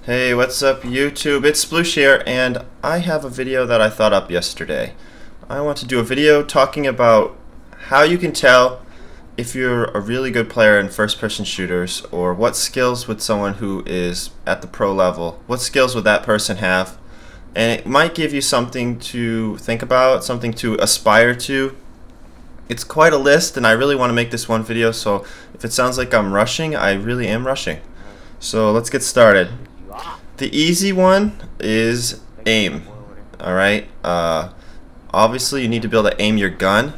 Hey, what's up YouTube? It's Sploosh here, and I have a video that I thought up yesterday. I want to do a video talking about how you can tell if you're a really good player in first-person shooters, or what skills would someone who is at the pro level, what skills would that person have, and it might give you something to think about, something to aspire to. It's quite a list, and I really want to make this one video, so if it sounds like I'm rushing, I really am rushing. So let's get started. The easy one is aim. Alright, obviously you need to be able to aim your gun.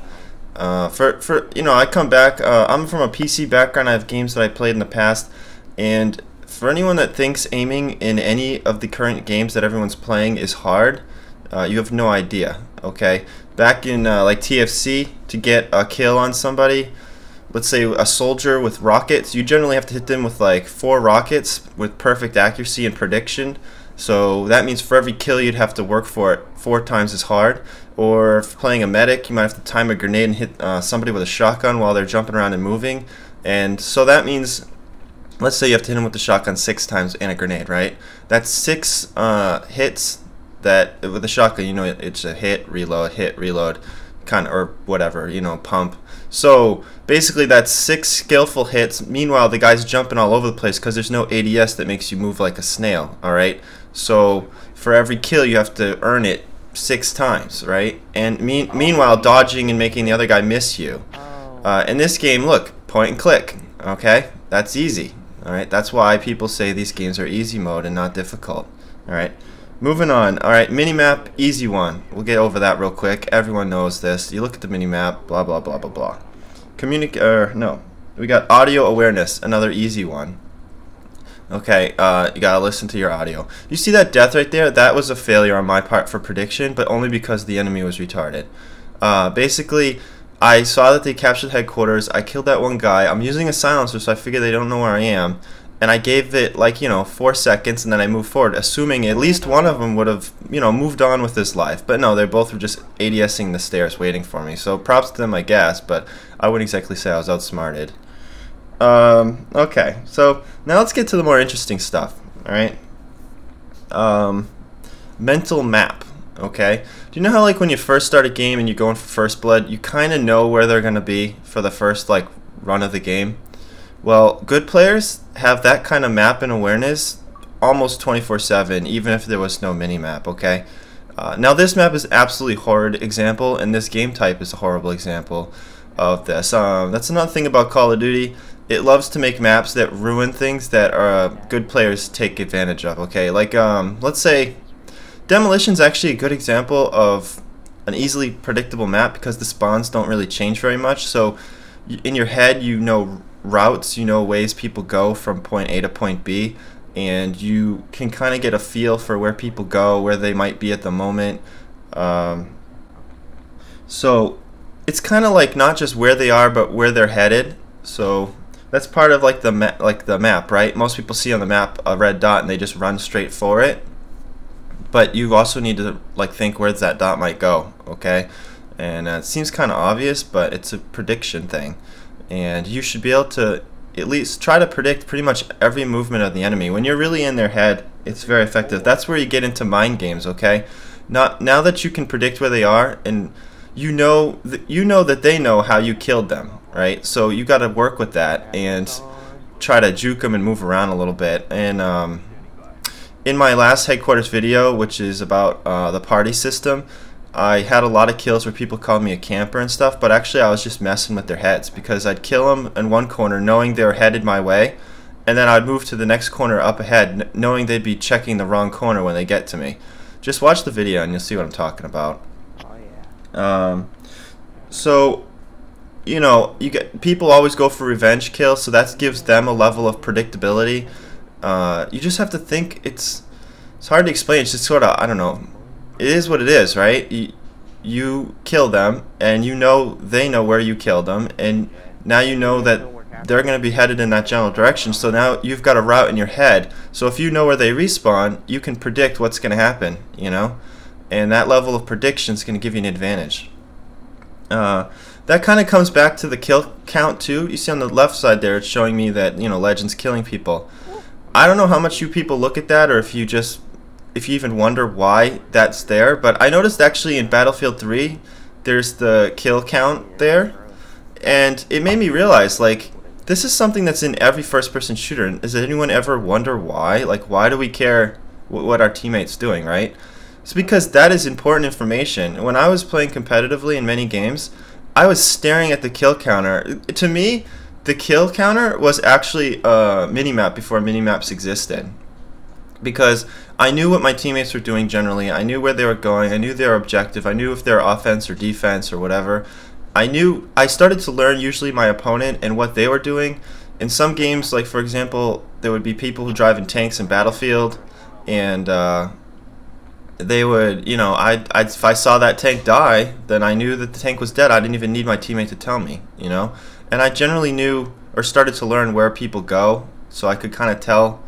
I come back, I'm from a PC background. I have games that I played in the past, and for anyone that thinks aiming in any of the current games that everyone's playing is hard, you have no idea. Okay, back in like TFC, to get a kill on somebody, let's say a soldier with rockets, you generally have to hit them with like 4 rockets with perfect accuracy and prediction. So that means for every kill you'd have to work for it 4 times as hard. Or if playing a medic, you might have to time a grenade and hit somebody with a shotgun while they're jumping around and moving. And so that means, let's say you have to hit them with the shotgun 6 times and a grenade, right? That's 6 hits that with a shotgun, you know, it's a hit, reload, kind of, or whatever, you know, pump. So basically that's 6 skillful hits. Meanwhile, the guy's jumping all over the place because there's no ADS that makes you move like a snail. Alright, so for every kill you have to earn it 6 times, right? And meanwhile dodging and making the other guy miss you. In this game, look, point and click. Okay, that's easy. Alright, that's why people say these games are easy mode and not difficult. Alright, moving on. Alright, minimap, easy one. We'll get over that real quick. Everyone knows this. You look at the minimap, blah blah blah blah blah. We got audio awareness, another easy one. Okay, you gotta listen to your audio. You see that death right there? That was a failure on my part for prediction, but only because the enemy was retarded. Basically, I saw that they captured headquarters. I killed that one guy. I'm using a silencer, so I figure they don't know where I am. And I gave it, like, 4 seconds, and then I moved forward, assuming at least one of them would have, moved on with his life. But no, they both were just ADSing the stairs waiting for me. So props to them, I guess, but I wouldn't exactly say I was outsmarted. Okay, so now let's get to the more interesting stuff, alright? Mental map, okay? Do you know how, like, when you first start a game and you're going for first blood, you kind of know where they're going to be for the first, like, run of the game? Well, good players have that kind of map and awareness almost 24/7, even if there was no mini-map, okay? Now this map is absolutely horrid example, and this game type is a horrible example of this. That's another thing about Call of Duty. It loves to make maps that ruin things that good players take advantage of, okay? Like, let's say Demolition's actually a good example of an easily predictable map because the spawns don't really change very much. So in your head, you know routes, you know ways people go from point A to point B, and you can kind of get a feel for where people go, where they might be at the moment. So it's kind of like not just where they are, but where they're headed. So that's part of like the map, right? Most people see on the map a red dot and they just run straight for it. But you also need to like think where that dot might go, okay? And it seems kind of obvious, but it's a prediction thing. And you should be able to at least try to predict pretty much every movement of the enemy. When you're really in their head, it's very effective. That's where you get into mind games, okay? Now that you can predict where they are, and you know that they know how you killed them, right? So you got to work with that and try to juke them and move around a little bit. And in my last headquarters video, which is about the party system, I had a lot of kills where people called me a camper and stuff, but actually I was just messing with their heads because I'd kill them in one corner knowing they were headed my way, and then I'd move to the next corner up ahead knowing they'd be checking the wrong corner when they get to me. Just watch the video and you'll see what I'm talking about. So, you get people always go for revenge kills, so that gives them a level of predictability. You just have to think. It's hard to explain. It's just sort of, I don't know. It is what it is, right? You kill them, and they know where you killed them, and now you know that they're going to be headed in that general direction. So now you've got a route in your head. So if you know where they respawn, you can predict what's going to happen, and that level of prediction is going to give you an advantage. That kind of comes back to the kill count too. You see on the left side there, it's showing me that Legend's killing people. I don't know how much you people look at that, or if you even wonder why that's there, but I noticed actually in Battlefield 3 there's the kill count there, and it made me realize, like, this is something that's in every first-person shooter. Does anyone ever wonder why? Like, why do we care what our teammates doing, right? It's because that is important information. When I was playing competitively in many games, I was staring at the kill counter. To me, the kill counter was actually a minimap before minimaps existed, because I knew what my teammates were doing generally. I knew where they were going. I knew their objective. I knew if they're offense or defense or whatever. I started to learn usually my opponent and what they were doing. In some games, like for example, there would be people who drive in tanks in Battlefield, and they would, you know, if I saw that tank die, then I knew that the tank was dead. I didn't even need my teammate to tell me, you know. And I generally knew or started to learn where people go, so I could kind of tell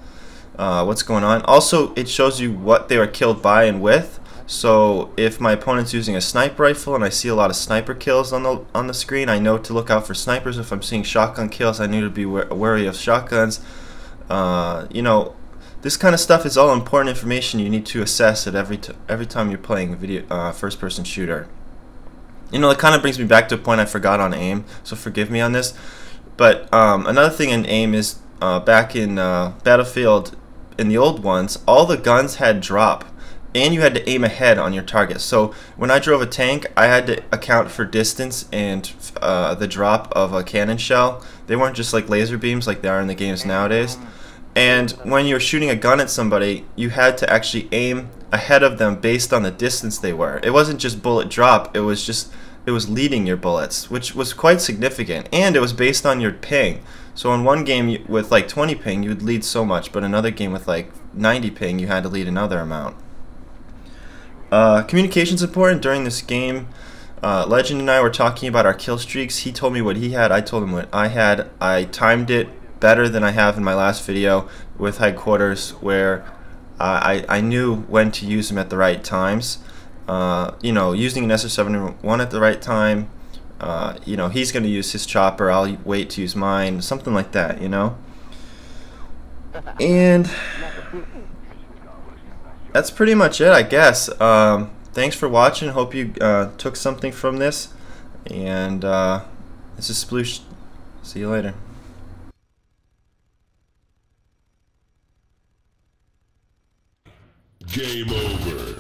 what's going on. Also, it shows you what they were killed by and with. So if my opponent's using a sniper rifle and I see a lot of sniper kills on the screen, I know to look out for snipers. If I'm seeing shotgun kills, I need to be wary of shotguns. You know, this kind of stuff is all important information you need to assess at every time you're playing a video first-person shooter. You know, it kind of brings me back to a point I forgot on aim, so forgive me on this. But another thing in aim is back in Battlefield, in the old ones, all the guns had drop, and you had to aim ahead on your target. So when I drove a tank, I had to account for distance and the drop of a cannon shell. They weren't just like laser beams like they are in the games nowadays. And when you're shooting a gun at somebody, you had to actually aim ahead of them based on the distance they were. It wasn't just bullet drop, it was leading your bullets, which was quite significant, and it was based on your ping. So in one game with like 20 ping, you would lead so much, but another game with like 90 ping, you had to lead another amount. Communication's important during this game. Legend and I were talking about our kill streaks. He told me what he had, I told him what I had. I timed it better than I have in my last video with headquarters, where I knew when to use them at the right times. You know, using an SS71 at the right time. You know, he's going to use his chopper, I'll wait to use mine, something like that, you know. And that's pretty much it, I guess. Thanks for watching. Hope you took something from this. And this is Sploosh. See you later. Game over.